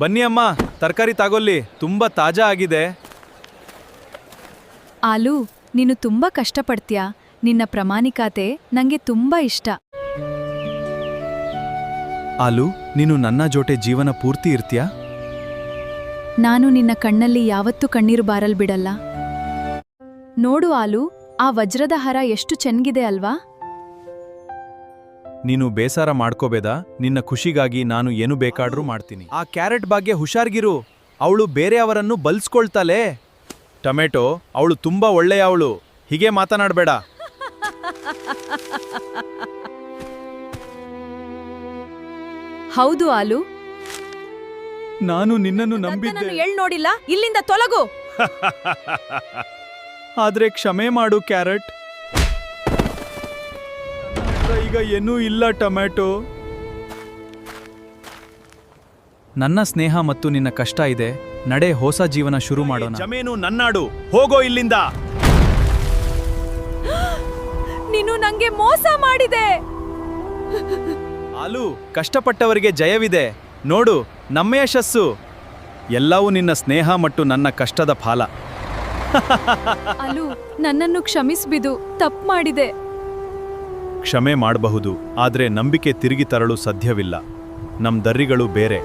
ಬನ್ನಿ ಅಮ್ಮ, ತರಕಾರಿ ತಗೊಳ್ಳಿ, ತುಂಬಾ ತಾಜಾ ಆಗಿದೆ. ಆಲು, ನೀನು ತುಂಬಾ ಕಷ್ಟಪಡ್ತ್ಯಾ. ನಿನ್ನ ಪ್ರಾಮಾಣಿಕತೆ ನಂಗೆ ತುಂಬಾ ಇಷ್ಟ. ಆಲು, ನೀನು ನನ್ನ ಜೊತೆ ಜೀವನ ಪೂರ್ತಿ ಇರ್ತೀಯಾ? ನಾನು ನಿನ್ನ ಕಣ್ಣಲ್ಲಿ ಯಾವತ್ತೂ ಕಣ್ಣೀರು ಬಾರಲ್ ಬಿಡಲ್ಲ. ನೋಡು ಆಲು, ಆ ವಜ್ರದ ಹಾರ ಎಷ್ಟು ಚೆನ್ಗಿದೆ ಅಲ್ವಾ? ನೀನು ಬೇಸರ ಮಾಡ್ಕೋಬೇಡ, ನಿನ್ನ ಖುಷಿಗಾಗಿ ನಾನು ಏನು ಬೇಕಾದ್ರೂ ಮಾಡ್ತೀನಿ. ಆ ಕ್ಯಾರೆಟ್ ಬಗ್ಗೆ ಹುಷಾರ್ಗಿರು, ಅವಳು ಬೇರೆಯವರನ್ನು ಬಲ್ಸ್ಕೊಳ್ತಾಳೆ. ಟೊಮೆಟೊ, ಅವಳು ತುಂಬಾ ಒಳ್ಳೆಯವಳು, ಹೀಗೆ ಮಾತನಾಡಬೇಡ. ಹೌದು ಆಲು, ನಾನು ನಿನ್ನನ್ನು ನಂಬಿದ್ದೆ, ನೋಡಿಲ್ಲ, ಇಲ್ಲಿಂದ ತೊಲಗು. ಆದ್ರೆ ಕ್ಷಮೆ ಮಾಡು ಕ್ಯಾರೆಟ್. ಈಗ ಏನೂ ಇಲ್ಲ ಟೊಮೆಟೊ. ನನ್ನ ಸ್ನೇಹ ಮತ್ತು ನಿನ್ನ ಕಷ್ಟ ಇದೆ. ನಡೆ, ಹೊಸ ಜೀವನ ಶುರು ಮಾಡೋಣ. ಜಮೀನು ನನ್ನಾಡು, ಹೋಗೋ ಇಲ್ಲಿಂದ. ನೀನು ನಂಗೆ ಮೋಸ ಮಾಡಿದೆ. ಆಲು, ಕಷ್ಟಪಟ್ಟವರಿಗೆ ಜಯವಿದೆ. ನೋಡು, ನಮ್ಮ ಯಶಸ್ಸು ಎಲ್ಲವೂ ನಿನ್ನ ಸ್ನೇಹ ಮತ್ತು ನನ್ನ ಕಷ್ಟದ ಫಲ. ಆಲು, ನನ್ನನ್ನು ಕ್ಷಮಿಸ್ಬಿಡು, ತಪ್ಪು ಮಾಡಿದೆ. ಕ್ಷಮೆ ಮಾಡಬಹುದು, ಆದ್ರೆ ನಂಬಿಕೆ ತಿರುಗಿ ತರಲು ಸಾಧ್ಯವಿಲ್ಲ. ನಮ್ ದರ್ರಿಗಳು ಬೇರೆ.